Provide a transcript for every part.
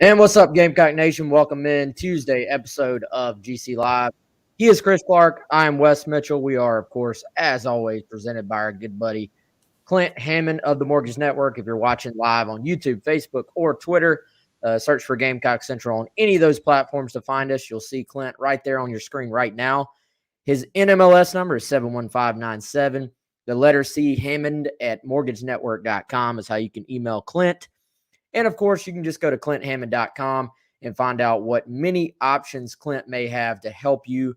And what's up, Gamecock Nation? Welcome in Tuesday episode of GC Live. He is Chris Clark. I am Wes Mitchell. We are, of course, as always, presented by our good buddy Clint Hammond of the Mortgage Network. If you're watching live on YouTube, Facebook, or Twitter, search for Gamecock Central on any of those platforms to find us. You'll see Clint right there on your screen right now. His NMLS number is 71597. The letter C, Hammond at mortgagenetwork.com is how you can email Clint. And, of course, you can just go to clinthammond.com and find out what many options Clint may have to help you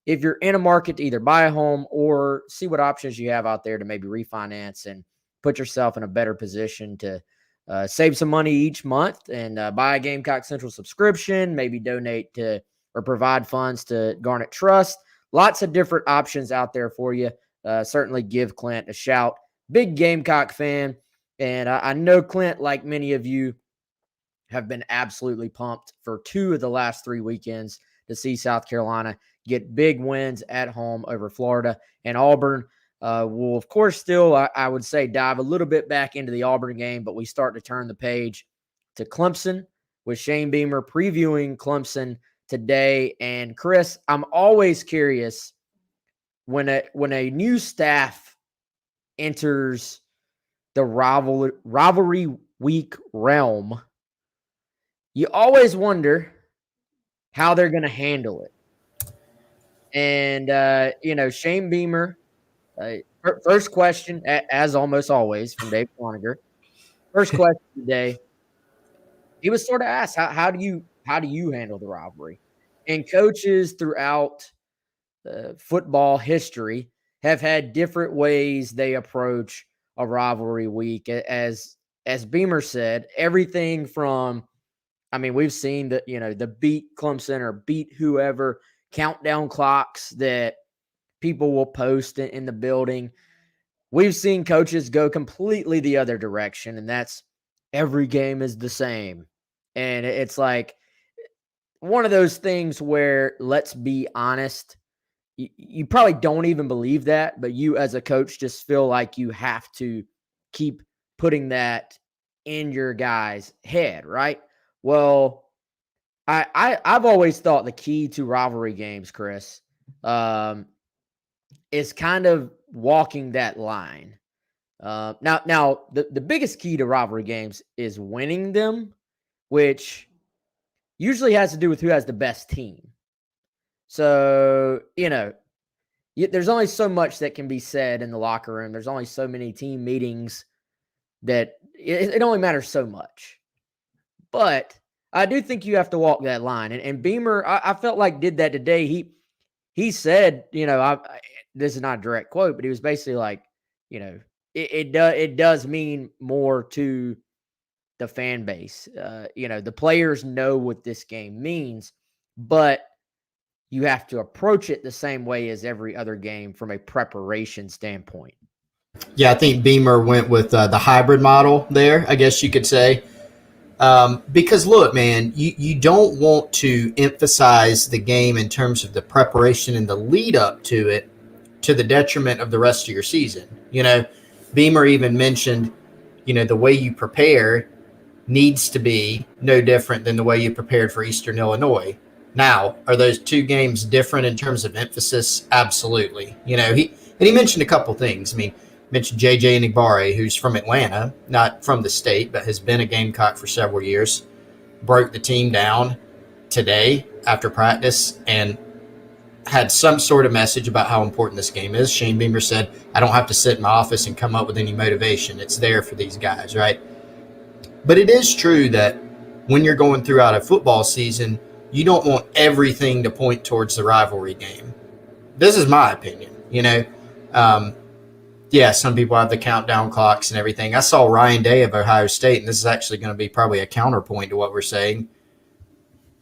if you're in a market to either buy a home or see what options you have out there to maybe refinance and put yourself in a better position to save some money each month and buy a Gamecock Central subscription, maybe donate to or provide funds to Garnet Trust. Lots of different options out there for you. Certainly give Clint a shout. Big Gamecock fan. And I know Clint, like many of you, have been absolutely pumped for 2 of the last 3 weekends to see South Carolina get big wins at home over Florida. And Auburn will, of course, still, I would say, dive a little bit back into the Auburn game, but we start to turn the page to Clemson with Shane Beamer previewing Clemson today. And Chris, I'm always curious when a new staff enters the rivalry week realm, you always wonder how they're going to handle it. And, Shane Beamer, first question, as almost always, from Dave Cloninger. First question today, he was sort of asked, how do you handle the rivalry? And coaches throughout football history have had different ways they approach a rivalry week. As Beamer said, everything from, we've seen the beat Clemson or beat whoever countdown clocks that people will post in the building. We've seen coaches go completely the other direction, and that's every game is the same. And it's like one of those things where, let's be honest, you probably don't even believe that, but you as a coach just feel like you have to keep putting that in your guy's head, right? Well, I've always thought the key to rivalry games, Chris, is kind of walking that line. Now the biggest key to rivalry games is winning them, which usually has to do with who has the best team. So, there's only so much that can be said in the locker room. There's only so many team meetings that it only matters so much. But I do think you have to walk that line. And Beamer, I felt like did that today. He said, this is not a direct quote, but he was basically like, it does mean more to the fan base. The players know what this game means, but you have to approach it the same way as every other game from a preparation standpoint. Yeah, I think Beamer went with the hybrid model there, I guess you could say. Because, look, man, you don't want to emphasize the game in terms of the preparation and the lead up to it to the detriment of the rest of your season. Beamer even mentioned, the way you prepare needs to be no different than the way you prepared for Eastern Illinois. Now, are those 2 games different in terms of emphasis? Absolutely. He mentioned a couple things. Mentioned J.J. Enigbare, who's from Atlanta, not from the state, but has been a Gamecock for several years, broke the team down today after practice and had some sort of message about how important this game is. Shane Beamer said, I don't have to sit in my office and come up with any motivation. It's there for these guys, right? But it is true that when you're going throughout a football season, you don't want everything to point towards the rivalry game. This is my opinion, some people have the countdown clocks and everything. I saw Ryan Day of Ohio State, and this is actually going to be probably a counterpoint to what we're saying.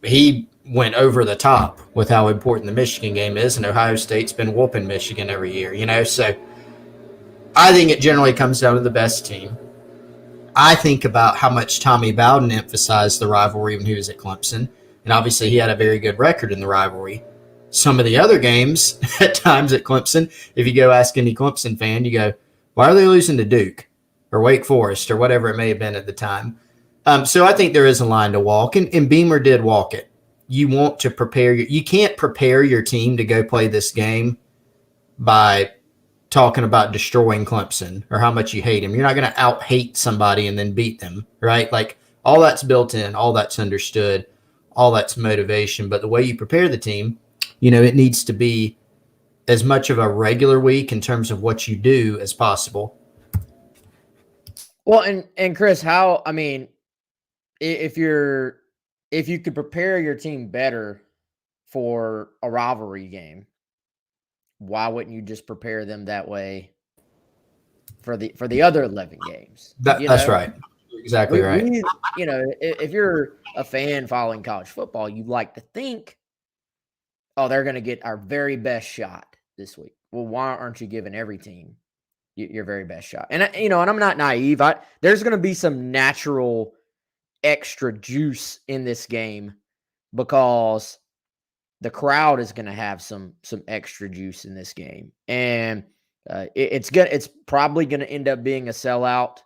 He went over the top with how important the Michigan game is, and Ohio State's been whooping Michigan every year, So I think it generally comes down to the best team. I think about how much Tommy Bowden emphasized the rivalry when he was at Clemson, and obviously he had a very good record in the rivalry. Some of the other games at times at Clemson, if you go ask any Clemson fan, you go, why are they losing to Duke or Wake Forest or whatever it may have been at the time? So I think there is a line to walk, and Beamer did walk it. You want to prepare. You can't prepare your team to go play this game by talking about destroying Clemson or how much you hate them. You're not going to out hate somebody and then beat them, right? Like all that's built in, all that's understood, all that's motivation. But the way you prepare the team, it needs to be as much of a regular week in terms of what you do as possible. Well, and Chris, if you could prepare your team better for a rivalry game, why wouldn't you just prepare them that way for the other 11 games? That's right. Exactly right. If you're a fan following college football, you'd like to think, oh, they're going to get our very best shot this week. Well, why aren't you giving every team your very best shot? And and I'm not naive. There's going to be some natural extra juice in this game because the crowd is going to have some extra juice in this game, and it's probably going to end up being a sellout.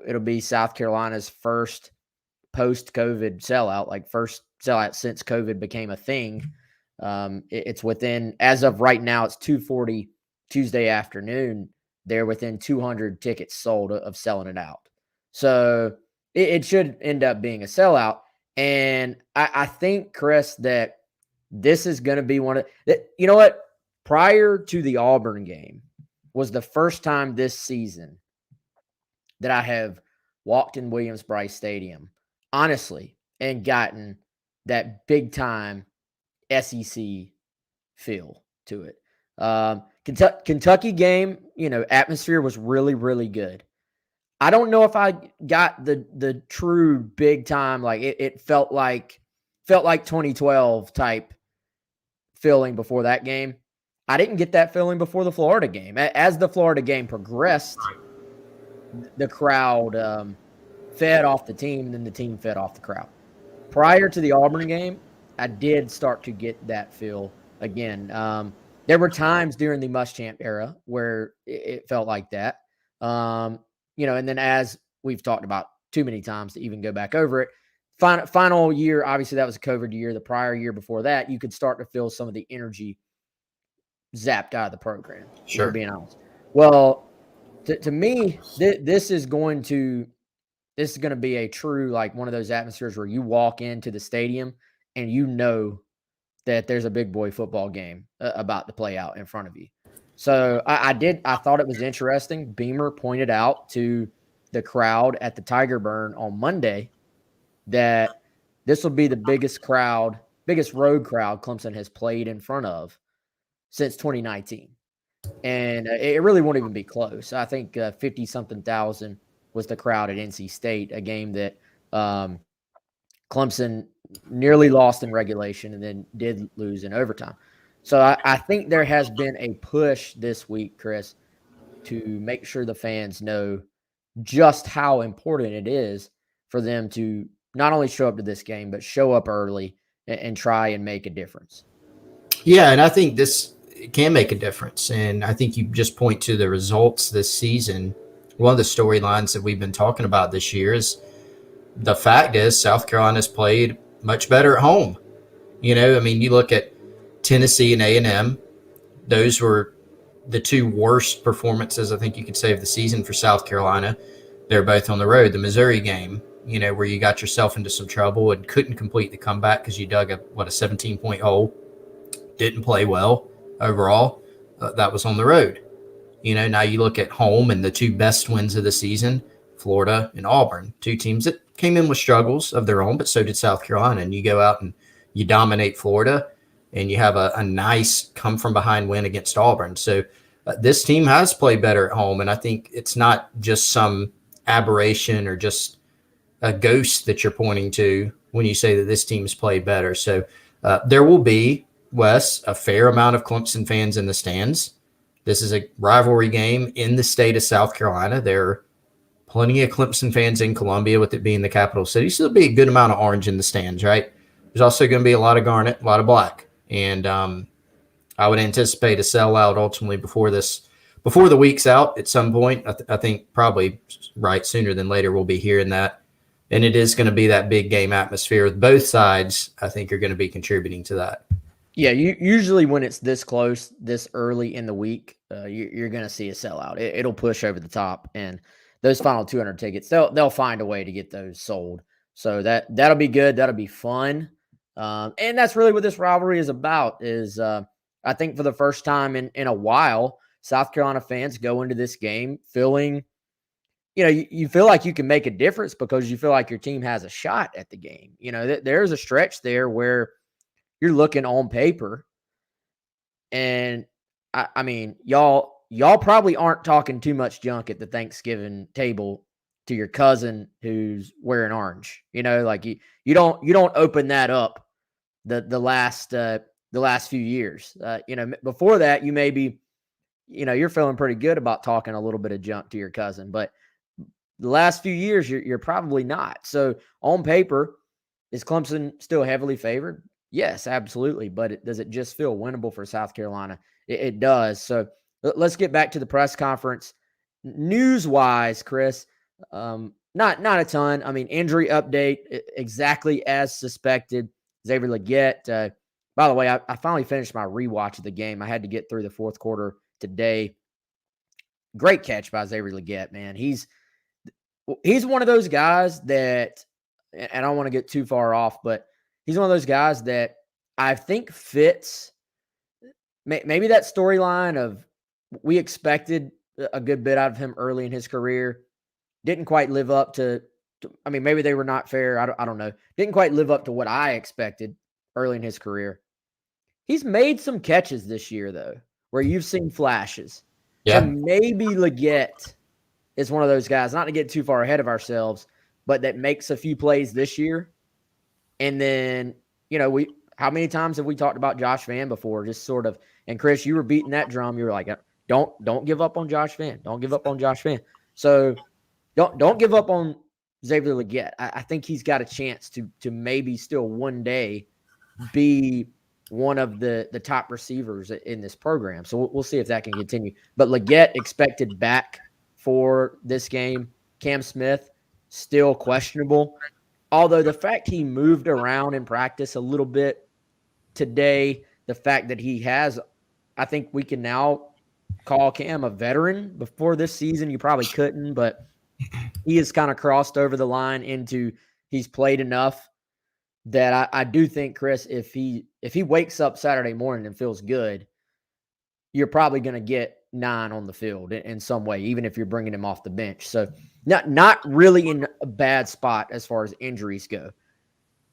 It'll be South Carolina's first post-COVID sellout, like first sellout since COVID became a thing. It's within, as of right now, it's 2:40 Tuesday afternoon. They're within 200 tickets sold of selling it out. So it should end up being a sellout. And I think, Chris, that this is going to be one of you know what? Prior to the Auburn game was the first time this season that I have walked in Williams-Brice Stadium, honestly, and gotten that big time SEC feel to it. Kentucky game, atmosphere was really, really good. I don't know if I got the true big time, like it felt like 2012 type feeling before that game. I didn't get that feeling before the Florida game. As the Florida game progressed, the crowd fed off the team, and then the team fed off the crowd. Prior to the Auburn game, I did start to get that feel again. There were times during the Muschamp era where it felt like that. And then as we've talked about too many times to even go back over it, final year, obviously that was a COVID year. The prior year before that, you could start to feel some of the energy zapped out of the program. Sure. Being honest. Well, to me, this is going to be a true, like, one of those atmospheres where you walk into the stadium and that there's a big boy football game about to play out in front of you. So I thought it was interesting. Beamer pointed out to the crowd at the Tiger Burn on Monday that this will be the biggest road crowd Clemson has played in front of since 2019. And it really won't even be close. I think 50-something thousand was the crowd at NC State, a game that Clemson nearly lost in regulation and then did lose in overtime. So I think there has been a push this week, Chris, to make sure the fans know just how important it is for them to not only show up to this game, but show up early and try and make a difference. Yeah, and I think this can make a difference. And I think you just point to the results this season. One of the storylines that we've been talking about this year is the fact is South Carolina's played much better at home. You look at Tennessee and A&M. Those were the two worst performances, I think you could say, of the season for South Carolina. They're both on the road. The Missouri game, where you got yourself into some trouble and couldn't complete the comeback because you dug a 17-point hole. Didn't play well overall. That was on the road. Now you look at home and the two best wins of the season, Florida and Auburn, two teams that came in with struggles of their own, but so did South Carolina. And you go out and you dominate Florida, and you have a nice come-from-behind win against Auburn. So this team has played better at home, and I think it's not just some aberration or just a ghost that you're pointing to when you say that this team's played better. So there will be, Wes, a fair amount of Clemson fans in the stands. This is a rivalry game in the state of South Carolina. There are plenty of Clemson fans in Columbia, with it being the capital city. So there'll be a good amount of orange in the stands, right? There's also going to be a lot of garnet, a lot of black. And I would anticipate a sellout ultimately before the week's out at some point. I think probably right sooner than later we'll be hearing that. And it is going to be that big game atmosphere with both sides, I think, are going to be contributing to that. Yeah, usually when it's this close, this early in the week, you're going to see a sellout. It'll push over the top, and those final 200 tickets, they'll find a way to get those sold. So that'll be good. That'll be fun, and that's really what this rivalry is about. Is I think for the first time in a while, South Carolina fans go into this game feeling, you feel like you can make a difference because you feel like your team has a shot at the game. There's a stretch there where you're looking on paper, and I mean, y'all probably aren't talking too much junk at the Thanksgiving table to your cousin who's wearing orange. Like you don't open that up the last few years. Before that, you maybe you're feeling pretty good about talking a little bit of junk to your cousin, but the last few years you're probably not. So on paper, is Clemson still heavily favored? Yes, absolutely. But does it just feel winnable for South Carolina? It does. So let's get back to the press conference. News-wise, Chris, not a ton. I mean, injury update, exactly as suspected. Xavier Legette. By the way, I finally finished my rewatch of the game. I had to get through the fourth quarter today. Great catch by Xavier Legette, man. He's one of those guys that, and I don't want to get too far off, but he's one of those guys that I think fits maybe that storyline of we expected a good bit out of him early in his career. Didn't quite live up to I mean, maybe they were not fair. I don't know. Didn't quite live up to what I expected early in his career. He's made some catches this year, though, where you've seen flashes. Yeah. So maybe Legette is one of those guys, not to get too far ahead of ourselves, but that makes a few plays this year. And then, how many times have we talked about Josh Vann before? Just sort of, and Chris, you were beating that drum. You were like, don't give up on Josh Vann. Don't give up on Josh Vann. So don't give up on Xavier Legette. I think he's got a chance to maybe still one day be one of the top receivers in this program. So we'll see if that can continue. But Legette expected back for this game. Cam Smith still questionable. Although the fact he moved around in practice a little bit today, the fact that he has, I think we can now call Cam a veteran. Before this season, you probably couldn't, but he has kind of crossed over the line into he's played enough that I do think, Chris, if he wakes up Saturday morning and feels good, you're probably going to get 9 on the field in some way, even if you're bringing him off the bench. So not really in a bad spot as far as injuries go.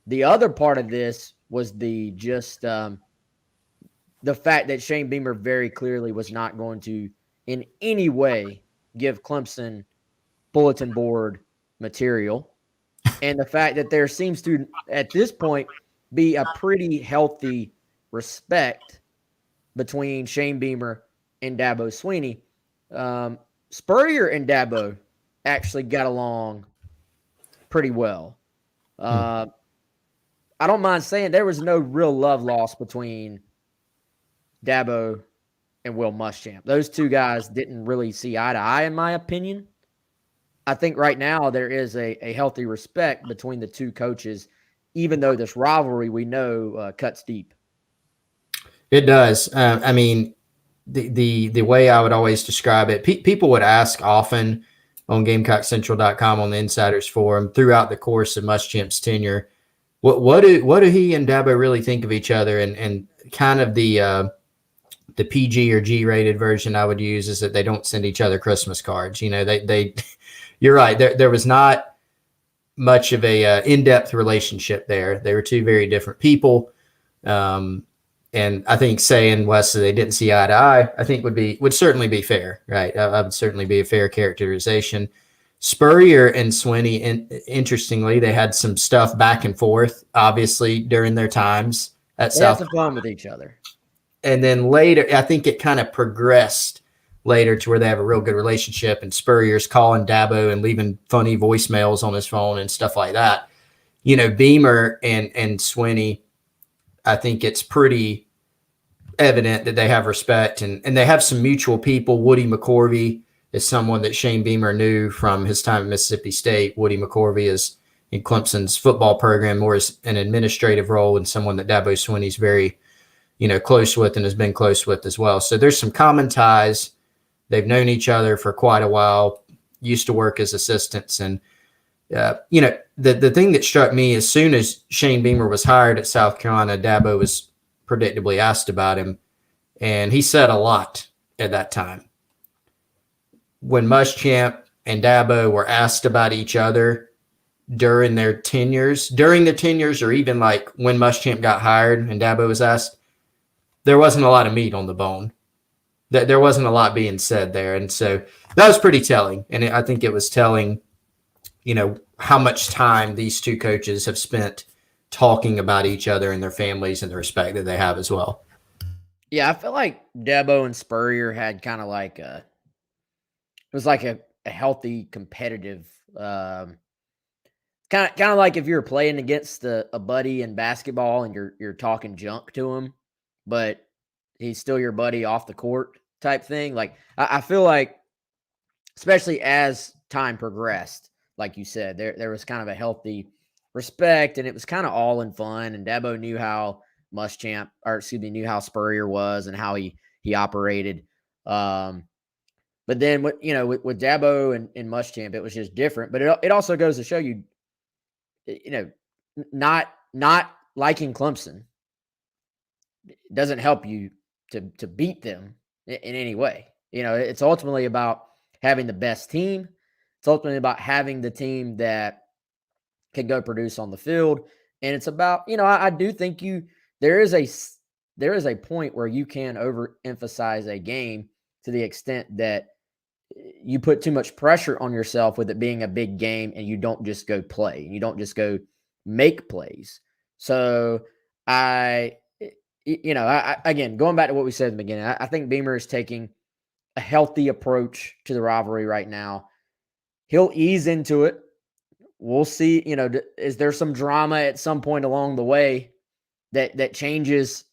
The other part of this was the fact that Shane Beamer very clearly was not going to in any way give Clemson bulletin board material. And the fact that there seems to, at this point, be a pretty healthy respect between Shane Beamer and Dabo Swinney. Spurrier and Dabo actually got along pretty well. I don't mind saying there was no real love lost between Dabo and Will Muschamp. Those two guys didn't really see eye to eye, in my opinion. I think right now there is a healthy respect between the two coaches, even though this rivalry we know cuts deep. It does. I mean, the way I would always describe it, people would ask often on GamecockCentral.com on the Insiders Forum throughout the course of Muschamp's tenure, what do he and Dabo really think of each other? And kind of the PG or G rated version I would use is that they don't send each other Christmas cards. They you're right. There was not much of a in-depth relationship there. They were two very different people. And I think saying, Wes, they didn't see eye to eye, I think would certainly be fair, right? I would certainly be a fair characterization. Spurrier and Swinney, interestingly, they had some stuff back and forth, obviously, during their times at They South. had some fun with each other. And then later, I think it kind of progressed later to where they have a real good relationship, and Spurrier's calling Dabo and leaving funny voicemails on his phone and stuff like that. Beamer and Swinney, I think it's pretty evident that they have respect and they have some mutual people. Woody McCorvey is someone that Shane Beamer knew from his time at Mississippi State. Woody McCorvey is in Clemson's football program, more as an administrative role, and someone that Dabo Swinney's very, close with and has been close with as well. So there's some common ties. They've known each other for quite a while, used to work as assistants. And, the thing that struck me, as soon as Shane Beamer was hired at South Carolina, Dabo was predictably asked about him. And he said a lot at that time. When Muschamp and Dabo were asked about each other during the tenures, or even like when Muschamp got hired and Dabo was asked, there wasn't a lot of meat on the bone. There wasn't a lot being said there. And so that was pretty telling. And I think it was telling, how much time these two coaches have spent talking about each other and their families and the respect that they have as well. Yeah, I feel like Dabo and Spurrier had kind of like it was like a healthy competitive kind of like if you're playing against a buddy in basketball and you're talking junk to him, but he's still your buddy off the court type thing. Like I feel like, especially as time progressed, like you said, there was kind of a healthy respect, and it was kind of all in fun. And Dabo knew how knew how Spurrier was and how he operated. But then with Dabo and Muschamp, it was just different. But it also goes to show you, not liking Clemson doesn't help you to beat them in any way. It's ultimately about having the best team. It's ultimately about having the team that can go produce on the field. And it's about, I do think there is a point where you can overemphasize a game to the extent that you put too much pressure on yourself with it being a big game, and you don't just go play, and you don't just go make plays. So again, going back to what we said in the beginning, I think Beamer is taking a healthy approach to the rivalry right now. He'll ease into it. We'll see, is there some drama at some point along the way that changes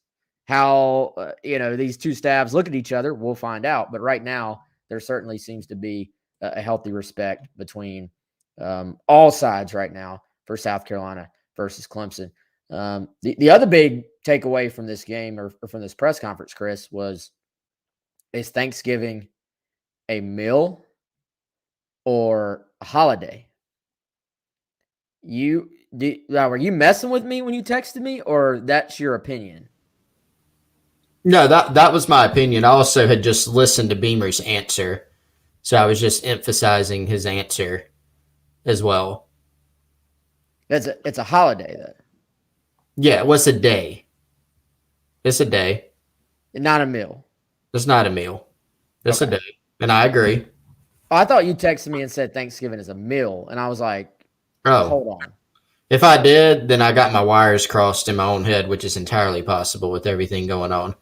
how, these two staffs look at each other? We'll find out. But right now, there certainly seems to be a healthy respect between all sides right now for South Carolina versus Clemson. The other big takeaway from this game or from this press conference, Chris, is Thanksgiving a meal or a holiday? Were you messing with me when you texted me, or that's your opinion? No, that was my opinion. I also had just listened to Beamer's answer, so I was just emphasizing his answer as well. It's a holiday, though. Yeah, what's a day? It's a day. Not a meal. It's not a meal. It's a day, and I agree. Oh, I thought you texted me and said Thanksgiving is a meal, and I was like, hold on. If I did, then I got my wires crossed in my own head, which is entirely possible with everything going on.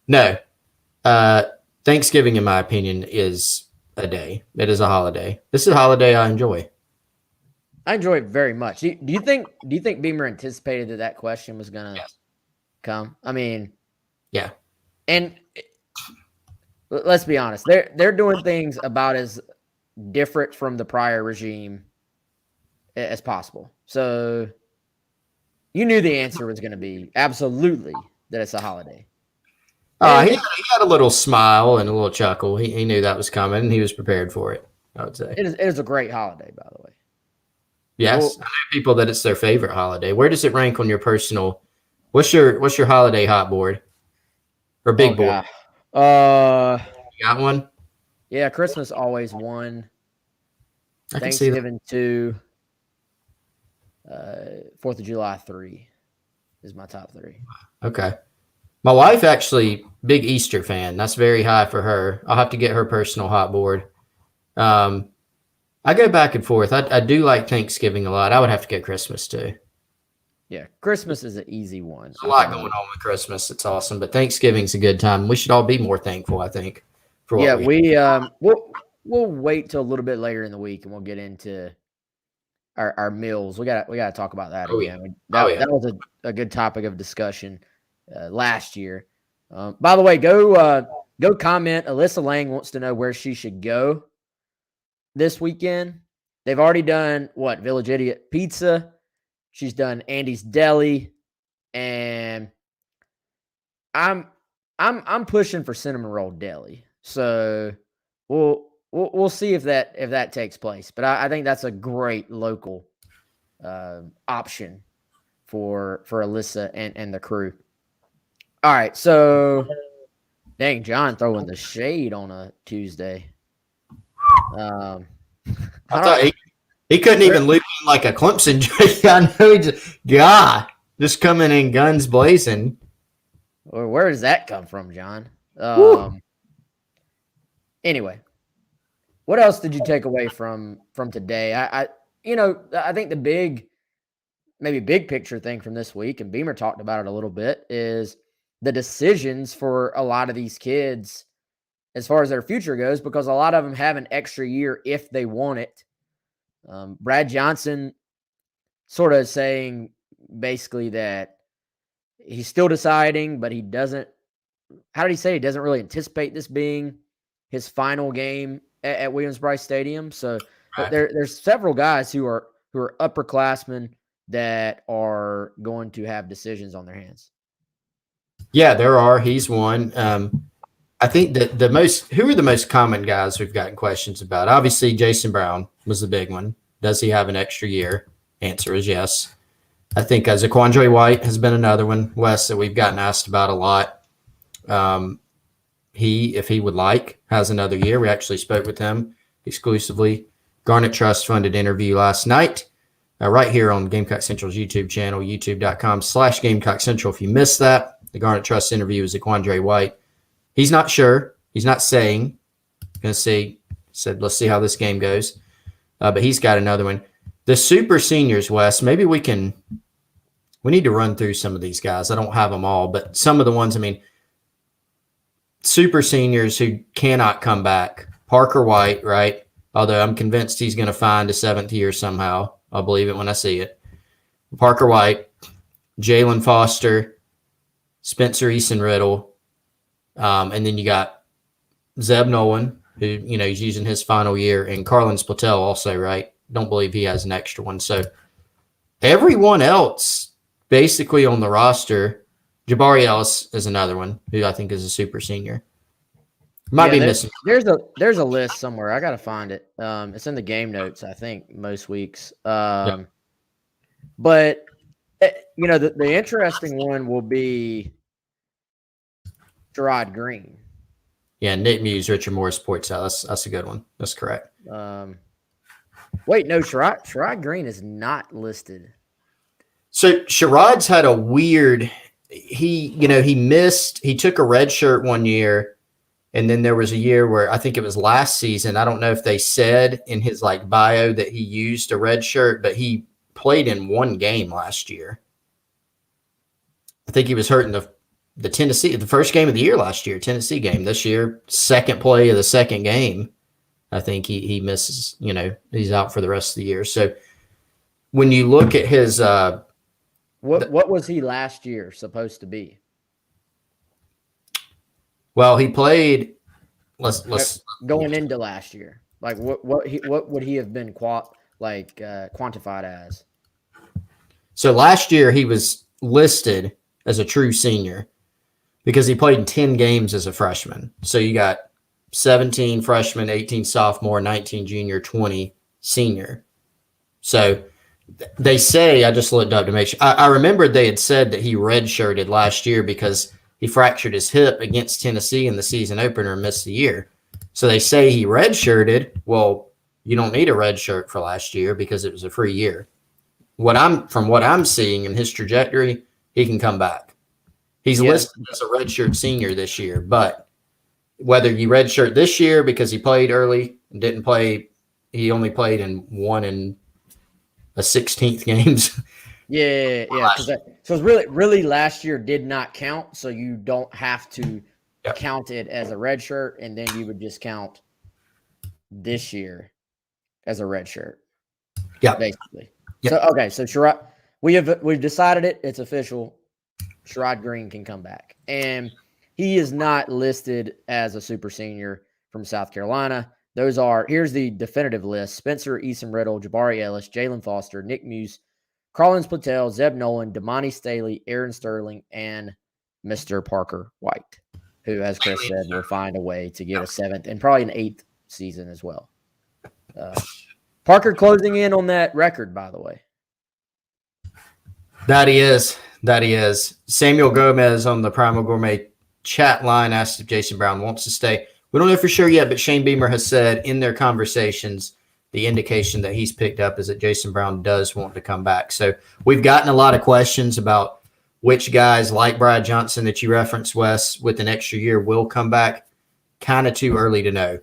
No. Thanksgiving, in my opinion, is a day. It is a holiday. This is a holiday I enjoy. I enjoy it very much. Do you think Beamer anticipated that question was going to come? I mean, yeah. And let's be honest, they're doing things about as different from the prior regime as possible. So you knew the answer was going to be absolutely that it's a holiday. He had a little smile and a little chuckle. He knew that was coming, and he was prepared for it, I would say. It is a great holiday, by the way. Yes, I know people that it's their favorite holiday. Where does it rank on your personal? What's your holiday hot board or big board? You got one? Yeah, Christmas always one. I can see that. Thanksgiving 2. 4th of July 3 is my top 3. Okay. My wife actually big Easter fan. That's very high for her. I'll have to get her personal hot board. I go back and forth. I do like Thanksgiving a lot. I would have to get Christmas too. Yeah, Christmas is an easy one. There's a lot going on with Christmas. It's awesome, but Thanksgiving's a good time. We should all be more thankful, I think. For what we'll wait till a little bit later in the week, and we'll get into our meals. We got to talk about that again. Yeah. That was a good topic of discussion last year. By the way, go comment. Alyssa Lang wants to know where she should go this weekend. they've already done what? Village Idiot Pizza. She's done Andy's Deli, and I'm pushing for Cinnamon Roll Deli. So we'll see if that takes place. But I think that's a great local option for Alyssa and the crew. All right, so dang, John throwing the shade on a Tuesday. I thought he couldn't even loop in like a Clemson jersey. I know he just coming in guns blazing. Or where does that come from, John? Anyway, what else did you take away from today? I think the big picture thing from this week, and Beamer talked about it a little bit, is the decisions for a lot of these kids as far as their future goes, because a lot of them have an extra year if they want it. Brad Johnson sort of saying basically that he's still deciding, but he doesn't. How did he say he doesn't really anticipate this being his final game at Williams-Brice Stadium? So Right. there's several guys who are upperclassmen that are going to have decisions on their hands. Yeah, there are. He's one. I think that who are the most common guys we've gotten questions about? Obviously, Jason Brown was the big one. Does he have an extra year? Answer is yes. I think Zaquandre White has been another one, Wes, that we've gotten asked about a lot. He, if he would like, has another year. We actually spoke with him exclusively. Garnet Trust funded interview last night, right here on Gamecock Central's YouTube channel, youtube.com/Gamecock Central. If you missed that, the Garnet Trust interview with Zaquandre White. He's not sure. He's not saying. Going to see. Said, let's see how this game goes. But he's got another one. The super seniors, Wes, maybe we need to run through some of these guys. I don't have them all, but some of the ones, super seniors who cannot come back. Parker White, right? Although I'm convinced he's going to find a seventh year somehow. I'll believe it when I see it. Parker White, Jalen Foster, Spencer Eason Riddle, and then you got Zeb Nolan, who, he's using his final year, and Carlin Splatel also, right? Don't believe he has an extra one. So everyone else basically on the roster, Jabari Ellis is another one who I think is a super senior. Might be missing. There's a list somewhere. I got to find it. It's in the game notes, I think, most weeks. But the interesting one will be Sherrod Green. Yeah, Nick Muse, Richard Morris Sports out. That's a good one. That's correct. Wait, no, Sherrod Green is not listed. So Sherrod's had a weird. He missed. He took a red shirt one year, and then there was a year where I think it was last season. I don't know if they said in his bio that he used a red shirt, but he played in one game last year. I think he was hurt in the Tennessee, the first game of the year last year, Tennessee game. This year, second play of the second game, I think he misses. He's out for the rest of the year. So when you look at his, what was he last year supposed to be? Well, he played. Let's going into last year. Like what would he have been quantified as? So last year he was listed as a true senior because he played in 10 games as a freshman. So you got 17 freshman, 18 sophomore, 19 junior, 20 senior. So they say, I just looked up to make sure. I remembered they had said that he redshirted last year because he fractured his hip against Tennessee in the season opener and missed the year. So they say he redshirted. Well, you don't need a red shirt for last year because it was a free year. From what I'm seeing in his trajectory, he can come back. He's listed as a redshirt senior this year, but whether you redshirt this year because he played early and didn't play, he only played in 1 in a 16th games. Yeah. So really last year did not count. So you don't have to count it as a red shirt, and then you would just count this year as a red shirt. Yeah, basically. Yep. So okay, so Sherrod, we've decided it. It's official. Sherrod Green can come back, and he is not listed as a super senior from South Carolina. here's the definitive list: Spencer Eason Riddle, Jabari Ellis, Jalen Foster, Nick Muse, Carlins Patel, Zeb Nolan, Damani Staley, Aaron Sterling, and Mr. Parker White, who, as Chris said, will find a way to get a 7th and probably an 8th season as well. Parker closing in on that record, by the way. That he is. Samuel Gomez on the Primal Gourmet chat line asked if Jason Brown wants to stay. We don't know for sure yet, but Shane Beamer has said in their conversations, the indication that he's picked up is that Jason Brown does want to come back. So we've gotten a lot of questions about which guys like Brad Johnson that you referenced, Wes, with an extra year will come back. Kind of too early to know.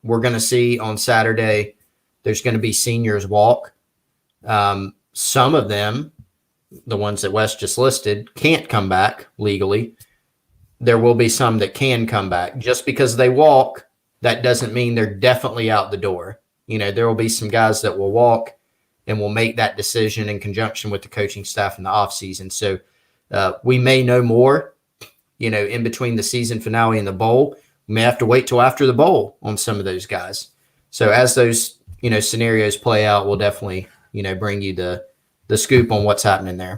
We're going to see on Saturday, there's going to be seniors walk. Some of them, the ones that Wes just listed, can't come back legally. There will be some that can come back. Just because they walk, that doesn't mean they're definitely out the door. There will be some guys that will walk and will make that decision in conjunction with the coaching staff in the offseason. So we may know more, in between the season finale and the bowl. We may have to wait till after the bowl on some of those guys. So as those, scenarios play out, we'll definitely, bring you the scoop on what's happening there.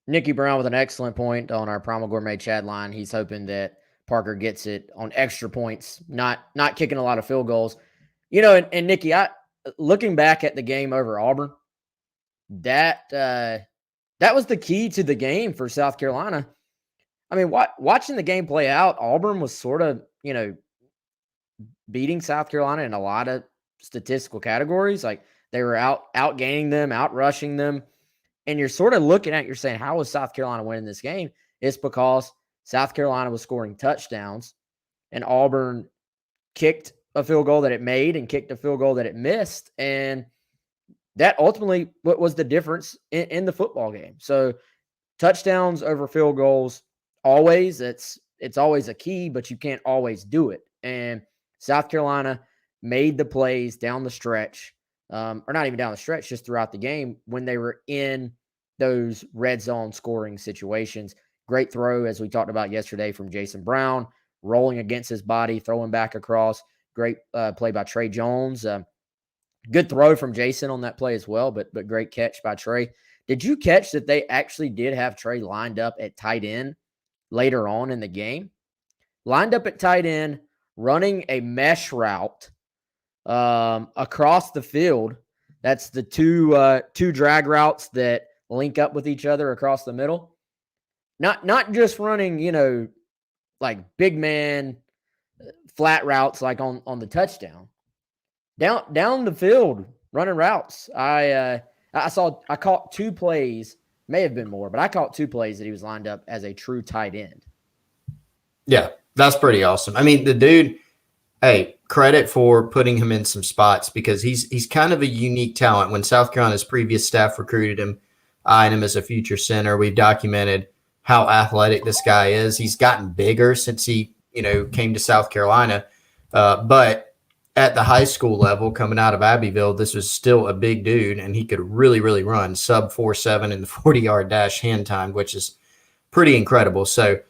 Nicky Brown with an excellent point on our Primal Gourmet chat line. He's hoping that Parker gets it on extra points, not kicking a lot of field goals. And Nicky, looking back at the game over Auburn, that was the key to the game for South Carolina. I mean, watching the game play out, Auburn was sort of, beating South Carolina in a lot of statistical categories. Like they were outgaining them, outrushing them. And you're sort of looking at, you're saying, how was South Carolina winning this game? It's because South Carolina was scoring touchdowns and Auburn kicked a field goal that it made and kicked a field goal that it missed. And that ultimately what was the difference in the football game. So touchdowns over field goals, always, it's always a key, but you can't always do it. And South Carolina made the plays down the stretch, or not even down the stretch, just throughout the game when they were in those red zone scoring situations. Great throw, as we talked about yesterday, from Jason Brown, rolling against his body, throwing back across. Great play by Trey Jones. Good throw from Jason on that play as well, but great catch by Trey. Did you catch that they actually did have Trey lined up at tight end later on in the game? Lined up at tight end, running a mesh route across the field. That's the two drag routes that link up with each other across the middle. Not just running, like big man flat routes like on the touchdown. Down the field running routes. I caught 2 plays, may have been more, but I caught 2 plays that he was lined up as a true tight end. Yeah, that's pretty awesome. I mean, the dude, hey, credit for putting him in some spots because he's kind of a unique talent. When South Carolina's previous staff recruited him, eyeing him as a future center, we've documented how athletic this guy is. He's gotten bigger since he, came to South Carolina. But at the high school level, coming out of Abbeville, this was still a big dude, and he could really, really run sub 4.7 in the 40-yard dash hand time, which is pretty incredible. So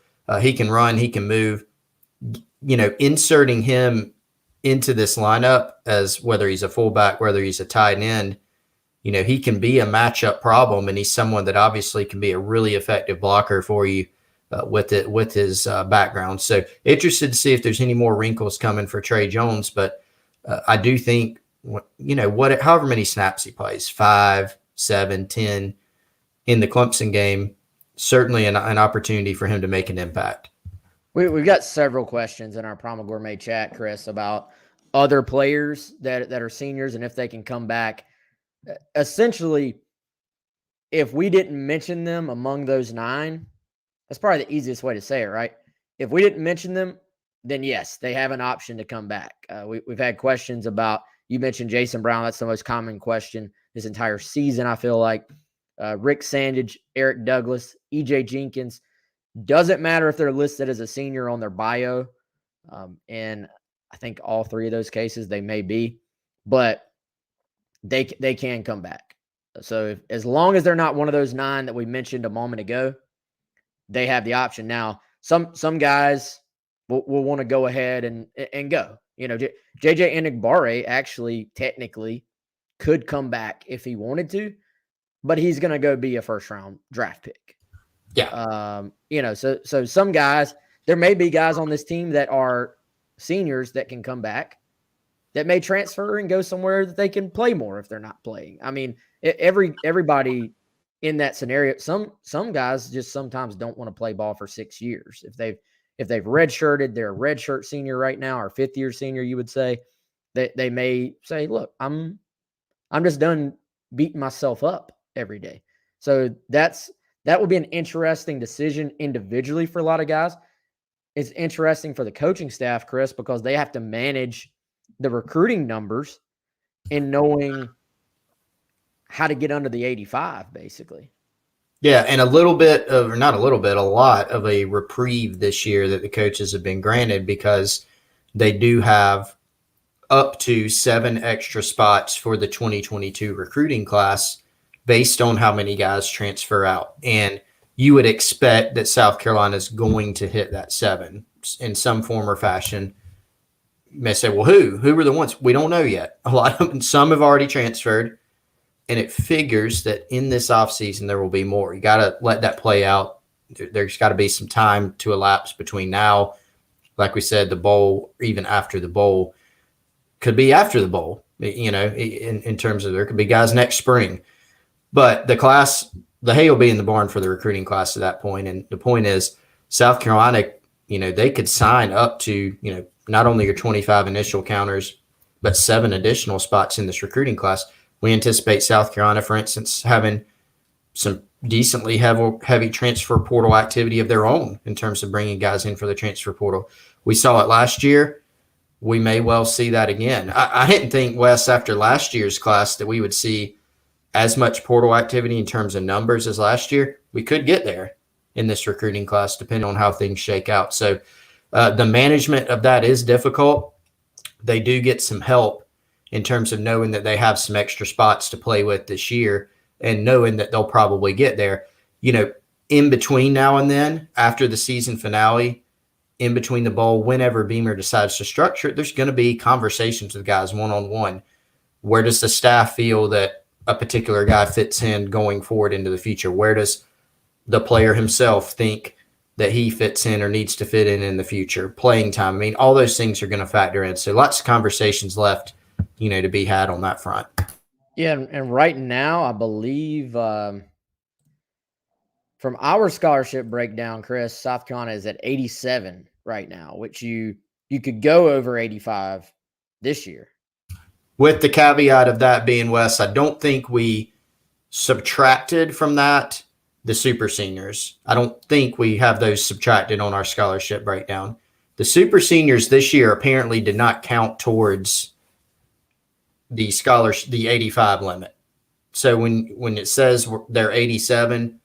he can run, he can move. Inserting him into this lineup as whether he's a fullback, whether he's a tight end, he can be a matchup problem, and he's someone that obviously can be a really effective blocker for you with his background. So interested to see if there's any more wrinkles coming for Trey Jones, but I do think, however many snaps he plays, 5, 7, 10 in the Clemson game, certainly an opportunity for him to make an impact. We've got several questions in our Primal Gourmet chat, Chris, about other players that are seniors and if they can come back. Essentially, if we didn't mention them among those 9, that's probably the easiest way to say it, right? If we didn't mention them, then yes, they have an option to come back. We've had questions about, you mentioned Jason Brown. That's the most common question this entire season, I feel like. Rick Sandage, Eric Douglas, EJ Jenkins. Doesn't matter if they're listed as a senior on their bio. And I think all 3 of those cases they may be, but they can come back. So as long as they're not one of those 9 that we mentioned a moment ago, they have the option. Now, some guys will want to go ahead and go. JJ Enigbare actually technically could come back if he wanted to, but he's going to go be a first-round draft pick. Yeah. So some guys, there may be guys on this team that are seniors that can come back that may transfer and go somewhere that they can play more if they're not playing. I mean, everybody in that scenario, some guys just sometimes don't want to play ball for 6 years. If they've redshirted, they're a redshirt senior right now, or fifth year senior, you would say, that they may say, look, I'm just done beating myself up every day. So that will be an interesting decision individually for a lot of guys. It's interesting for the coaching staff, Chris, because they have to manage the recruiting numbers and knowing how to get under the 85, basically. Yeah, and a little bit of, or not a little bit, a lot of a reprieve this year that the coaches have been granted, because they do have up to 7 extra spots for the 2022 recruiting class based on how many guys transfer out. And you would expect that South Carolina is going to hit that 7 in some form or fashion. You may say, well, who were the ones? We don't know yet. A lot of them, some have already transferred, and it figures that in this offseason there will be more. You got to let that play out. There's got to be some time to elapse between now, like we said, the bowl, even after the bowl. Could be after the bowl, in terms of, there could be guys next spring. But the hay will be in the barn for the recruiting class at that point. And the point is, South Carolina, they could sign up to, not only your 25 initial counters, but 7 additional spots in this recruiting class. We anticipate South Carolina, for instance, having some decently heavy transfer portal activity of their own in terms of bringing guys in for the transfer portal. We saw it last year. We may well see that again. I didn't think, Wes, after last year's class that we would see as much portal activity in terms of numbers as last year. We could get there in this recruiting class, depending on how things shake out. So the management of that is difficult. They do get some help in terms of knowing that they have some extra spots to play with this year, and knowing that they'll probably get there. In between now and then, after the season finale, in between the bowl, whenever Beamer decides to structure it, there's going to be conversations with guys one-on-one. Where does the staff feel that a particular guy fits in going forward into the future? Where does the player himself think that he fits in or needs to fit in the future? Playing time. I mean, all those things are going to factor in. So lots of conversations left, to be had on that front. Yeah, and right now, I believe from our scholarship breakdown, Chris, South Carolina is at 87 right now, which you could go over 85 this year. With the caveat of that being, Wes, I don't think we subtracted from that the super seniors. I don't think we have those subtracted on our scholarship breakdown. The super seniors this year apparently did not count towards the 85 limit. So when it says they're 87,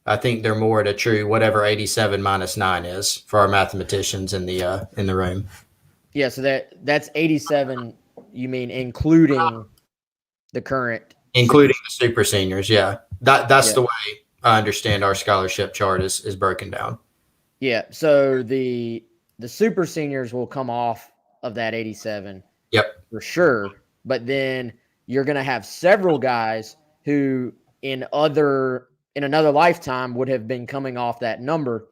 I think they're more at a true whatever 87 minus 9 is for our mathematicians in the room. Yeah, so that's 87. You mean including the current, including the super seniors? Yeah, that's the way I understand our scholarship chart is broken down. Yeah, so the super seniors will come off of that 87. Yep, for sure. But then you're going to have several guys who in another lifetime would have been coming off that number,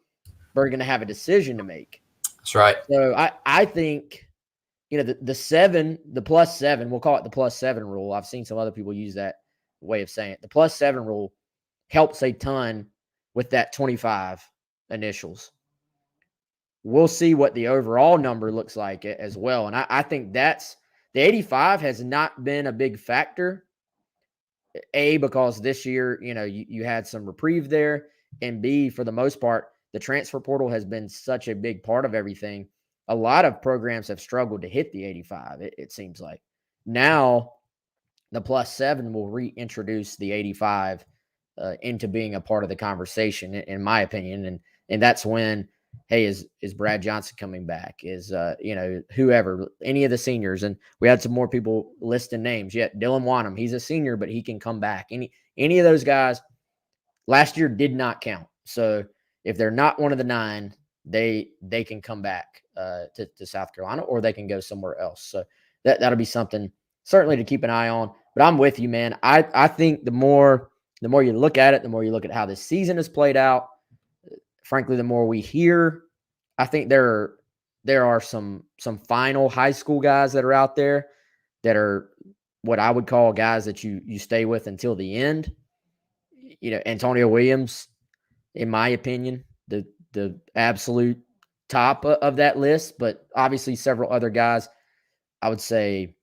but are going to have a decision to make. That's right. So I think, the plus 7, we'll call it the plus 7 rule. I've seen some other people use that way of saying it. The plus 7 rule helps a ton with that 25 initials. We'll see what the overall number looks like as well. And I think that's the 85 has not been a big factor. A, because this year, you had some reprieve there. And B, for the most part, the transfer portal has been such a big part of everything. A lot of programs have struggled to hit the 85, it seems like. Now, the plus 7 will reintroduce the 85 into being a part of the conversation, in my opinion. And that's when, hey, is Brad Johnson coming back? Is, whoever, any of the seniors. And we had some more people listing names. Yet Dylan Wanham, he's a senior, but he can come back. Any of those guys last year did not count. So if they're not one of the 9, they can come back to South Carolina, or they can go somewhere else. So that'll be something certainly to keep an eye on. But I'm with you, man. I think the more you look at it, the more you look at how this season has played out. Frankly, the more we hear, I think there are some final high school guys that are out there that are what I would call guys that you stay with until the end. Antonio Williams, in my opinion, the absolute top of that list, but obviously several other guys. I would say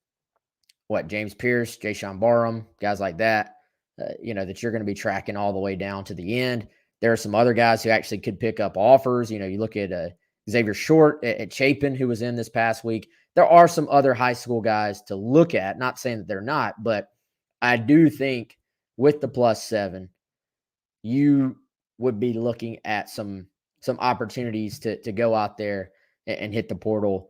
James Pierce, Jayshon Barham, guys like that, that you're going to be tracking all the way down to the end. There are some other guys who actually could pick up offers. You look at Xavier Short at Chapin, who was in this past week. There are some other high school guys to look at. Not saying that they're not, but I do think with the +7, you would be looking at some opportunities to go out there and hit the portal.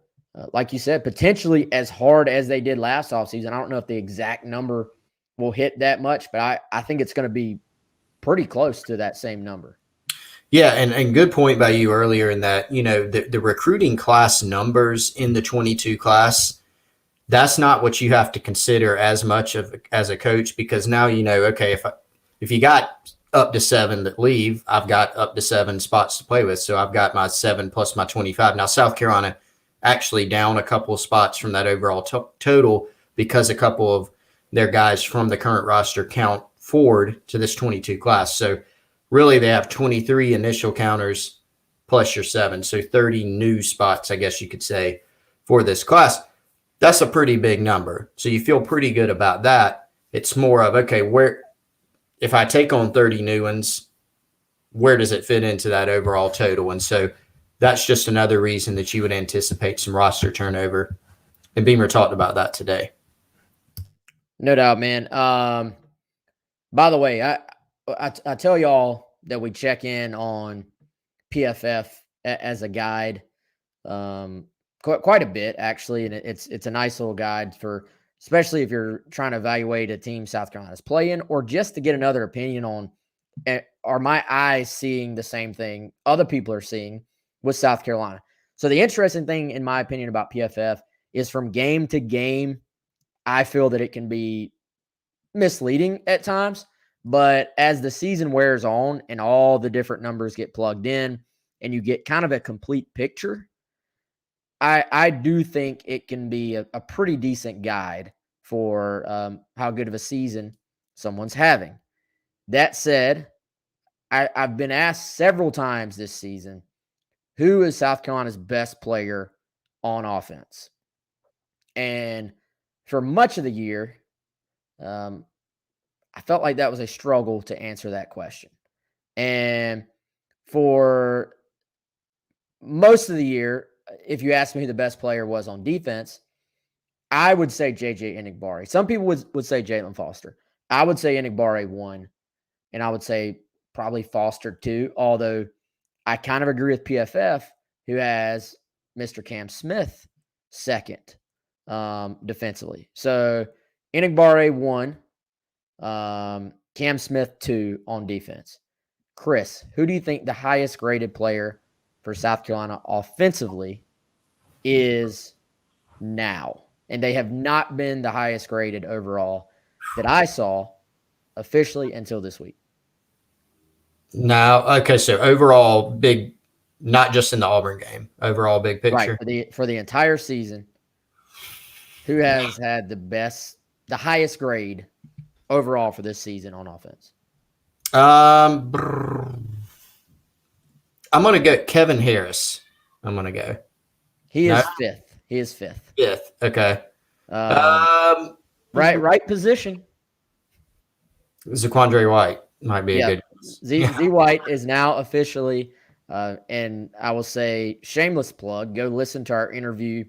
Like you said, potentially as hard as they did last offseason. I don't know if the exact number will hit that much, but I think it's going to be pretty close to that same number. Yeah, and good point by you earlier in that, the recruiting class numbers in the 22 class, that's not what you have to consider as much as a coach, because now okay, if you got up to 7 that leave, I've got up to 7 spots to play with. So I've got my 7 plus my 25. Now, South Carolina actually down a couple of spots from that overall total because a couple of their guys from the current roster count forward to this 22 class. So really they have 23 initial counters plus your 7. So 30 new spots, I guess you could say, for this class. That's a pretty big number. So you feel pretty good about that. It's more of, okay, if I take on 30 new ones, where does it fit into that overall total? And so that's just another reason that you would anticipate some roster turnover. And Beamer talked about that today. No doubt, man. By the way, I tell y'all that we check in on PFF as a guide quite a bit, actually. And it's a nice little guide for, especially if you're trying to evaluate a team South Carolina's playing, or just to get another opinion on, are my eyes seeing the same thing other people are seeing with South Carolina? So the interesting thing, in my opinion, about PFF is from game to game, I feel that it can be misleading at times. But as the season wears on and all the different numbers get plugged in and you get kind of a complete picture, I do think it can be a pretty decent guide for how good of a season someone's having. That said, I've been asked several times this season, who is South Carolina's best player on offense? And for much of the year, I felt like that was a struggle to answer that question. And for most of the year, if you asked me who the best player was on defense, I would say JJ Enigbari. Some people would say Jalen Foster. I would say Enigbari 1, and I would say probably Foster 2, although I kind of agree with PFF, who has Mr. Cam Smith 2nd defensively. So Enigbari 1, Cam Smith 2 on defense. Chris, who do you think the highest graded player for South Carolina offensively is now? And they have not been the highest graded overall that I saw officially until this week. Now, okay, so overall big, not just in the Auburn game, overall big picture. Right, for the entire season, who has had the highest grade overall for this season on offense? I'm going to go Kevin Harris. I'm going to go. He is 5th. He is 5th. 5th. Okay. Right position. Zaquandre White might be a good. Z White is now officially, and I will say, shameless plug, go listen to our interview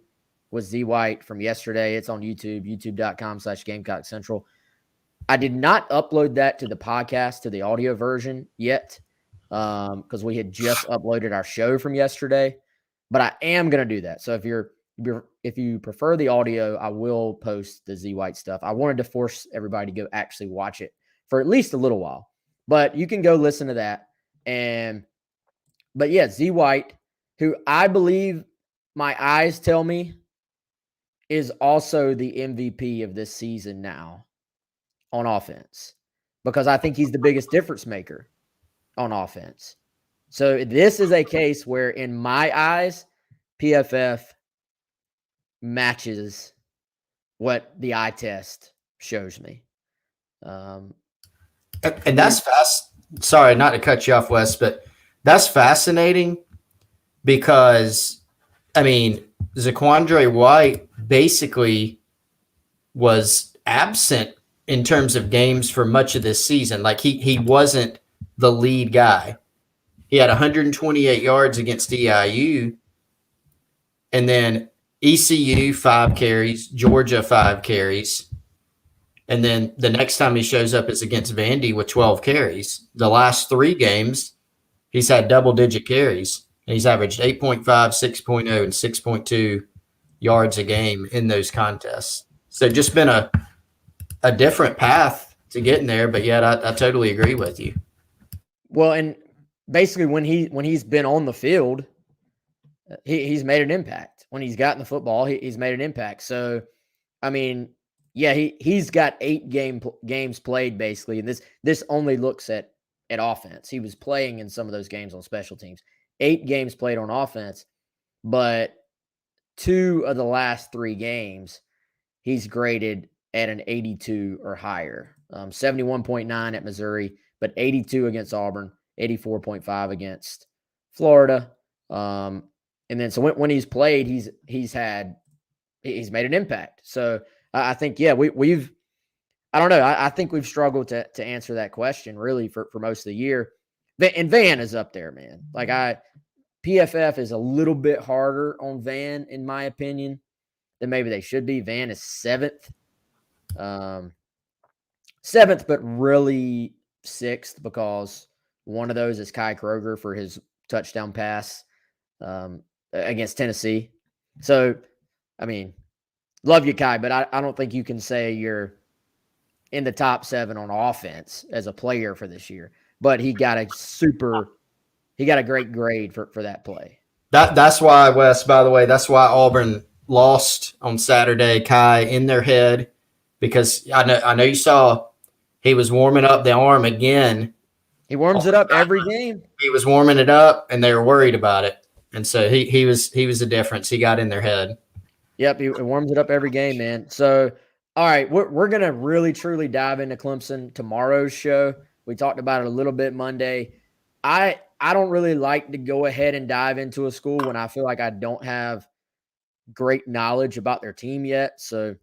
with Z White from yesterday. It's on YouTube, youtube.com/GamecockCentral. I did not upload that to the podcast, to the audio version yet, because we had just uploaded our show from yesterday, but I am going to do that. So if you prefer the audio, I will post the Z White stuff. I wanted to force everybody to go actually watch it for at least a little while, but you can go listen to that. But yeah, Z White who I believe my eyes tell me is also the MVP of this season now on offense, because I think he's the biggest difference maker on offense. So this is a case where, in my eyes, PFF matches what the eye test shows me. And that's fast. Sorry, not to cut you off, Wes, but that's fascinating because, I mean, Zaquandre White basically was absent in terms of games for much of this season. Like he wasn't the lead guy. He had 128 yards against EIU, and then ECU 5 carries, Georgia 5 carries. And then the next time he shows up is against Vandy with 12 carries. The last 3 games, he's had double-digit carries. And he's averaged 8.5, 6.0, and 6.2 yards a game in those contests. So just been a different path to getting there. But yet I totally agree with you. Well, and basically when he's been on the field, he's made an impact. When he's gotten the football, he's made an impact. So, I mean, yeah, he's got 8 games played basically, and this only looks at offense. He was playing in some of those games on special teams. 8 games played on offense, but 2 of the last 3 games he's graded at an 82 or higher. 71.9 at Missouri, but 82 against Auburn, 84.5 against Florida. And then so when he's played, he's made an impact. So I think, yeah, we've I don't know. I think we've struggled to answer that question really for most of the year. And Van is up there, man. Like PFF is a little bit harder on Van, in my opinion, than maybe they should be. Van is 7th. 7th, but really 6th, because one of those is Kai Kroger for his touchdown pass against Tennessee. So, I mean, love you, Kai, but I don't think you can say you're in the top 7 on offense as a player for this year. But he got a great grade for that play. That's why, Wes, by the way, that's why Auburn lost on Saturday, Kai, in their head, because I know you saw he was warming up the arm again. He warms it up every game. He was warming it up, and they were worried about it. And so he was the difference. He got in their head. Yep, he warms it up every game, man. So, all right, we're going to really, truly dive into Clemson tomorrow's show. We talked about it a little bit Monday. I don't really like to go ahead and dive into a school when I feel like I don't have great knowledge about their team yet. So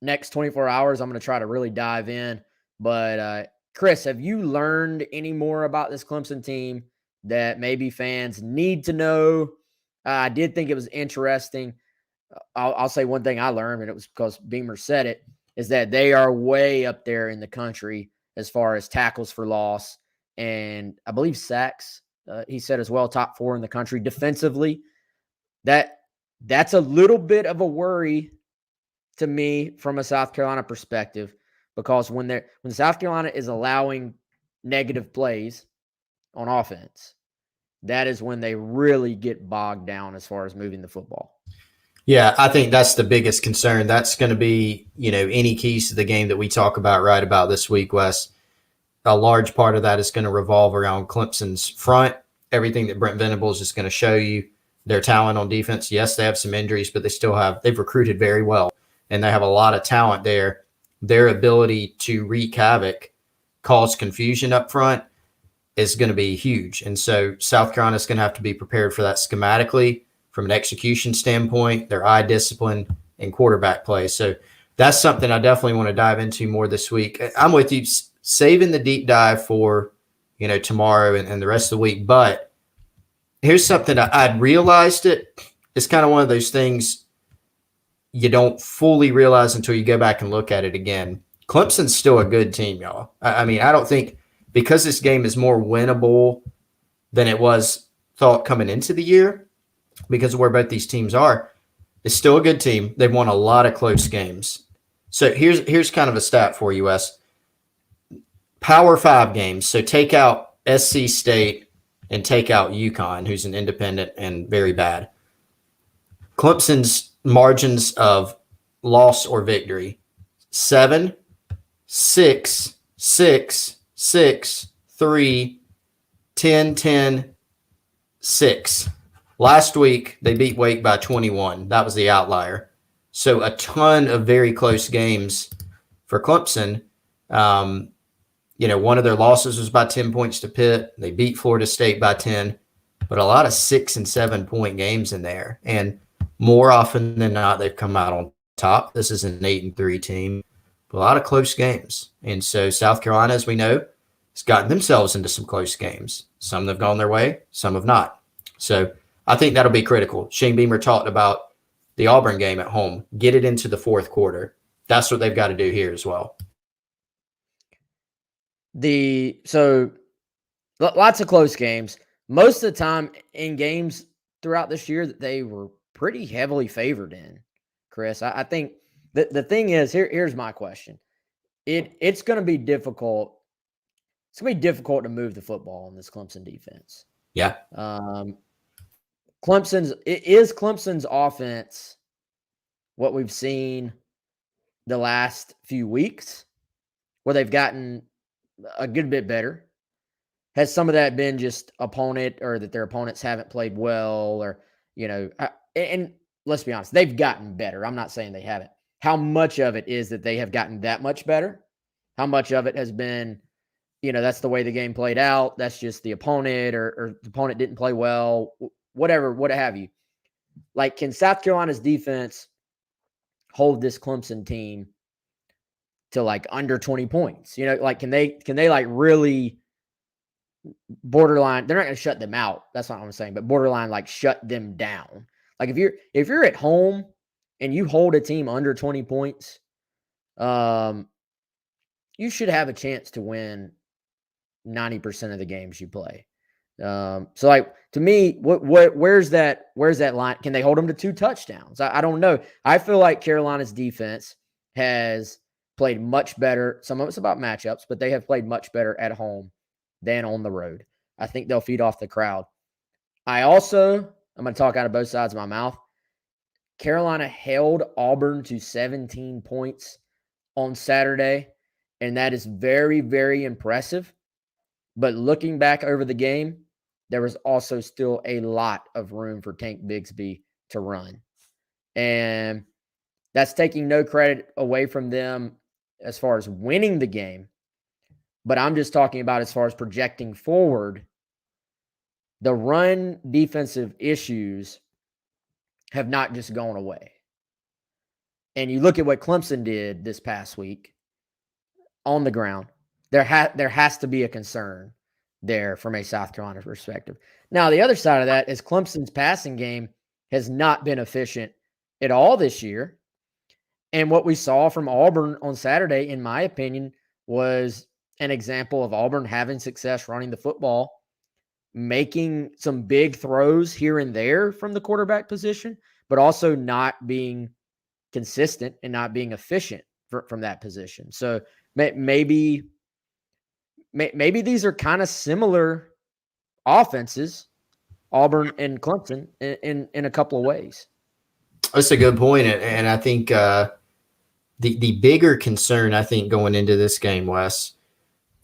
next 24 hours, I'm going to try to really dive in. But Chris, have you learned any more about this Clemson team that maybe fans need to know? I did think it was interesting. I'll say one thing I learned, and it was because Beamer said it, is that they are way up there in the country as far as tackles for loss. And I believe sacks, he said as well, top 4 in the country defensively. That's a little bit of a worry to me from a South Carolina perspective, because when South Carolina is allowing negative plays on offense, that is when they really get bogged down as far as moving the football. Yeah, I think that's the biggest concern. That's going to be, any keys to the game that we talk about right about this week, Wes. A large part of that is going to revolve around Clemson's front. Everything that Brent Venables is going to show you, their talent on defense. Yes, they have some injuries, but they've recruited very well, and they have a lot of talent there. Their ability to wreak havoc, cause confusion up front is going to be huge. And so South Carolina is going to have to be prepared for that schematically, from an execution standpoint, their eye discipline, and quarterback play. So that's something I definitely want to dive into more this week. I'm with you, saving the deep dive for, tomorrow and the rest of the week. But here's something I'd realized it. It's kind of one of those things you don't fully realize until you go back and look at it again. Clemson's still a good team, y'all. I mean, I don't think, because this game is more winnable than it was thought coming into the year, because of where both these teams are, it's still a good team. They've won a lot of close games. So here's kind of a stat for you, Wes. Power 5 games. So take out SC State and take out UConn, who's an independent and very bad. Clemson's margins of loss or victory: 7, 6, 6, 6, 3, 10, 10, 6. Last week, they beat Wake by 21. That was the outlier. So a ton of very close games for Clemson. One of their losses was by 10 points to Pitt. They beat Florida State by 10, but a lot of 6 and 7 point games in there. And more often than not, they've come out on top. This is an 8-3 team, but a lot of close games. And so South Carolina, as we know, has gotten themselves into some close games. Some have gone their way, some have not. So I think that'll be critical. Shane Beamer talked about the Auburn game at home. Get it into the fourth quarter. That's what they've got to do here as well. So lots of close games. Most of the time in games throughout this year that they were pretty heavily favored in, Chris. I think the thing is, here's my question. It's going to be difficult. It's going to be difficult to move the football in this Clemson defense. Yeah. Clemson's offense what we've seen the last few weeks, where they've gotten a good bit better? Has some of that been just opponent, or that their opponents haven't played well, or, and let's be honest, they've gotten better. I'm not saying they haven't. How much of it is that they have gotten that much better? How much of it has been, that's the way the game played out. That's just the opponent, or the opponent didn't play well, whatever, what have you. Like, can South Carolina's defense hold this Clemson team to like under 20 points? Can they like really borderline? They're not going to shut them out. That's not what I'm saying, but borderline like shut them down. Like if you're at home and you hold a team under 20 points, you should have a chance to win 90% of the games you play. So like, to me, where's that line? Can they hold them to 2 touchdowns? I don't know. I feel like Carolina's defense has played much better. Some of it's about matchups, but they have played much better at home than on the road. I think they'll feed off the crowd. I'm going to talk out of both sides of my mouth. Carolina held Auburn to 17 points on Saturday, and that is very, very impressive. But looking back over the game, there was also still a lot of room for Tank Bigsby to run. And that's taking no credit away from them as far as winning the game. But I'm just talking about as far as projecting forward, the run defensive issues have not just gone away. And you look at what Clemson did this past week on the ground, there has to be a concern there from a South Carolina perspective. Now, the other side of that is Clemson's passing game has not been efficient at all this year. And what we saw from Auburn on Saturday, in my opinion, was an example of Auburn having success running the football, making some big throws here and there from the quarterback position, but also not being consistent and not being efficient from that position. So maybe these are kind of similar offenses, Auburn and Clemson, in a couple of ways. That's a good point. And I think the bigger concern, I think, going into this game, Wes,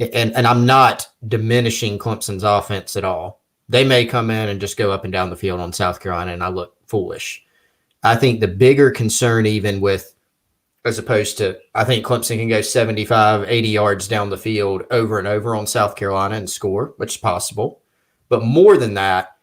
and I'm not diminishing Clemson's offense at all. They may come in and just go up and down the field on South Carolina, and I look foolish. I think the bigger concern, even with, as opposed to, I think Clemson can go 75, 80 yards down the field over and over on South Carolina and score, which is possible. But more than that,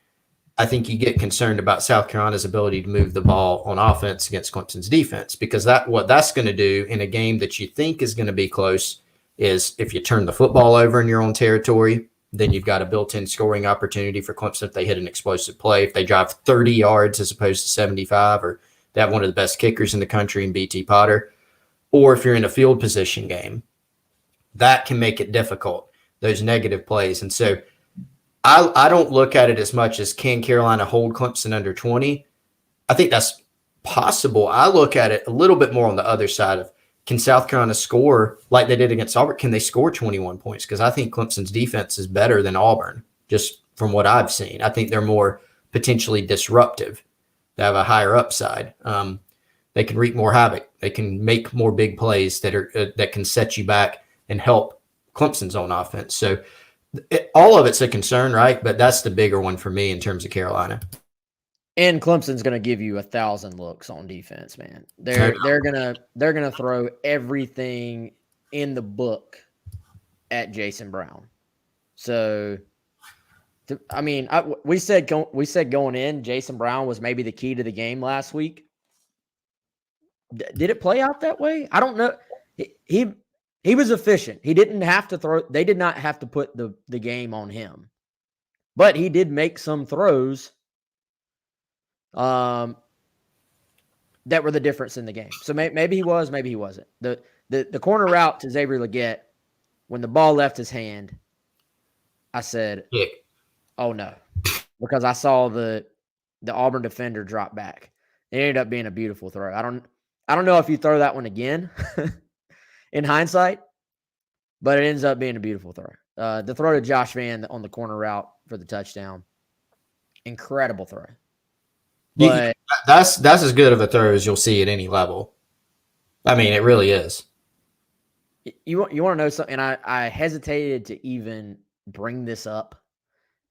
I think you get concerned about South Carolina's ability to move the ball on offense against Clemson's defense, because what that's going to do in a game that you think is going to be close is, if you turn the football over in your own territory, then you've got a built-in scoring opportunity for Clemson if they hit an explosive play, if they drive 30 yards as opposed to 75, or they have one of the best kickers in the country in BT Potter, or if you're in a field position game. That can make it difficult, those negative plays. And so I don't look at it as much as, can Carolina hold Clemson under 20? I think that's possible. I look at it a little bit more on the other side of, can South Carolina score like they did against Auburn? Can they score 21 points? Because I think Clemson's defense is better than Auburn, just from what I've seen. I think they're more potentially disruptive. They have a higher upside. They can wreak more havoc. They can make more big plays that can set you back and help Clemson's own offense. So all of it's a concern, right? But that's the bigger one for me in terms of Carolina. And Clemson's going to give you 1,000 looks on defense, man. They're gonna throw everything in the book at Jason Brown. So, we said going in, Jason Brown was maybe the key to the game last week. Did it play out that way? I don't know. He was efficient. He didn't have to throw. They did not have to put the game on him, but he did make some throws that were the difference in the game. So maybe he was, maybe he wasn't. The corner route to Xavier Legette, when the ball left his hand, I said, "Oh no," because I saw the Auburn defender drop back. It ended up being a beautiful throw. I don't know if you throw that one again in hindsight, but it ends up being a beautiful throw. The throw to Josh Vann on the corner route for the touchdown, incredible throw. But that's as good of a throw as you'll see at any level. I mean, it really is. You want to know something? And I hesitated to even bring this up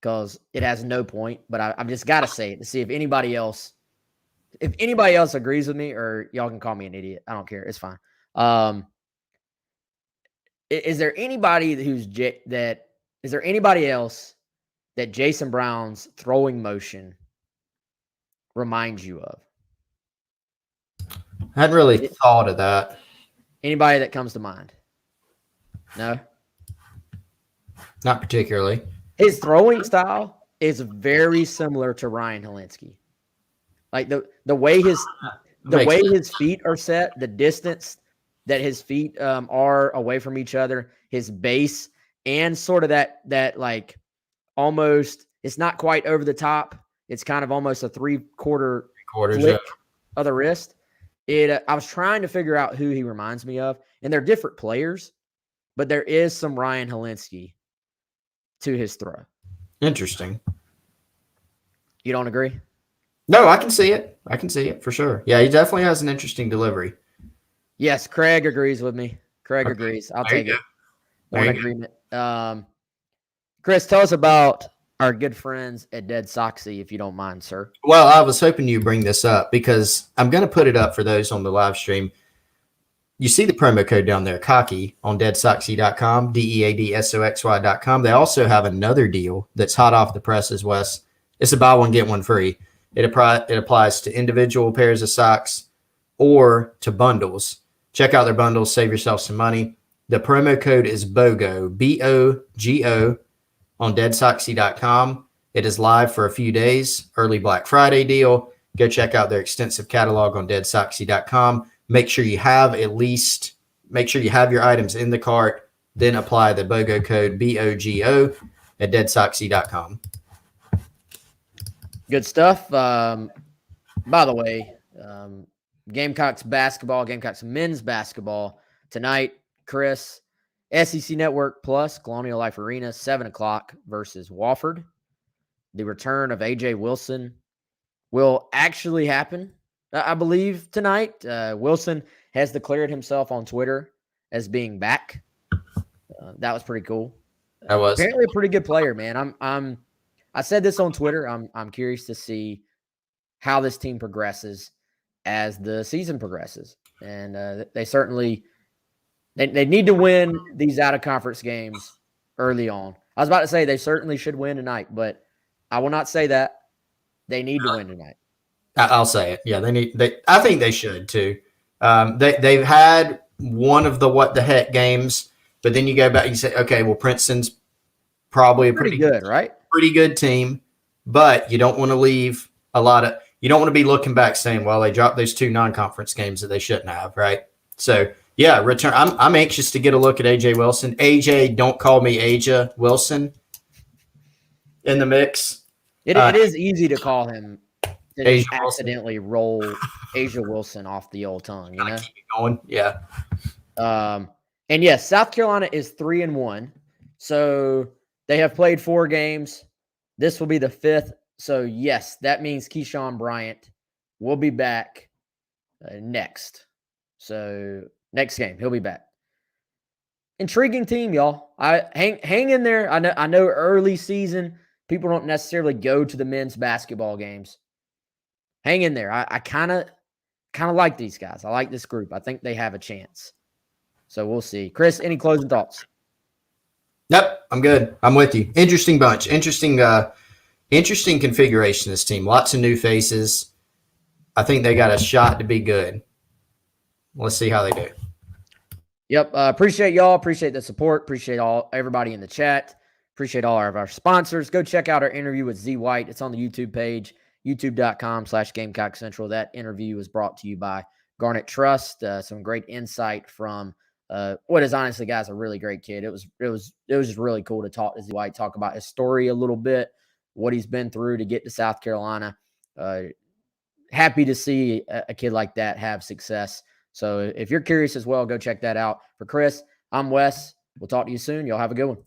because it has no point. But I've just got to say it to see if anybody else agrees with me, or y'all can call me an idiot. I don't care. It's fine. Is there anybody is there anybody else that Jason Brown's throwing motion reminds you of? I hadn't really thought of that. Anybody that comes to mind? No? Not particularly. His throwing style is very similar to Ryan Helinski. Like the way his feet are set, the distance that his feet are away from each other, his base, and sort of that like almost, it's not quite over the top. It's kind of almost a three-quarter flick of the wrist. I was trying to figure out who he reminds me of, and they're different players, but there is some Ryan Helinski to his throw. Interesting. You don't agree? No, I can see it. I can see it for sure. Yeah, he definitely has an interesting delivery. Yes, Craig agrees with me. Craig agrees. I'll take it. One agreement. Chris, tell us about our good friends at Dead Soxy, if you don't mind, sir. Well, I was hoping you bring this up because I'm going to put it up for those on the live stream. You see the promo code down there, Cocky, on deadsoxy.com, DEADSOXY.com. They also have another deal that's hot off the presses, Wes. It's a buy one, get one free. It applies to individual pairs of socks or to bundles. Check out their bundles, save yourself some money. The promo code is BOGO, BOGO, on deadsoxy.com. It is live for a few days, early Black Friday deal. Go check out their extensive catalog on deadsoxy.com. Make sure you have your items in the cart, then apply the BOGO code BOGO at deadsoxy.com. Good stuff. By the way, Gamecocks basketball, Gamecocks men's basketball tonight, Chris, SEC Network Plus, Colonial Life Arena, 7 o'clock versus Wofford. The return of A.J. Wilson will actually happen, I believe, tonight. Wilson has declared himself on Twitter as being back. That was pretty cool. That was apparently a pretty good player, man. I said this on Twitter. I'm curious to see how this team progresses as the season progresses, and they certainly they need to win these out of conference games early on. I was about to say they certainly should win tonight, but I will not say that. They need to win tonight. I'll say it. Yeah, I think they should too. They've had one of the what the heck games, but then you go back and you say, okay, well, Princeton's probably a pretty good, right? Pretty good team, but you don't want to leave you don't want to be looking back saying, well, they dropped those 2 non-conference games that they shouldn't have, right? So yeah, return. I'm anxious to get a look at AJ Wilson. AJ, don't call me Aja Wilson in the mix. It is easy to call him. To accidentally roll Asia Wilson off the old tongue, you know. Keep it going, yeah. And yes, South Carolina is 3-1, so they have played 4 games. This will be the 5th. So, yes, that means Keyshawn Bryant will be back next. So, next game, he'll be back. Intriguing team, y'all. I hang in there. I know early season, people don't necessarily go to the men's basketball games. Hang in there. I kind of like these guys. I like this group. I think they have a chance. So we'll see. Chris, any closing thoughts? Nope, I'm good. I'm with you. Interesting bunch. Interesting configuration of this team. Lots of new faces. I think they got a shot to be good. Let's see how they do. Yep. Appreciate y'all. Appreciate the support. Appreciate everybody in the chat. Appreciate all of our sponsors. Go check out our interview with Z White. It's on the YouTube page, youtube.com/GamecockCentral. That interview was brought to you by Garnet Trust. Some great insight from what is honestly, guys, a really great kid. It was just really cool to talk to Z White, talk about his story a little bit, what he's been through to get to South Carolina. Happy to see a kid like that have success. So if you're curious as well, go check that out. For Chris, I'm Wes. We'll talk to you soon. Y'all have a good one.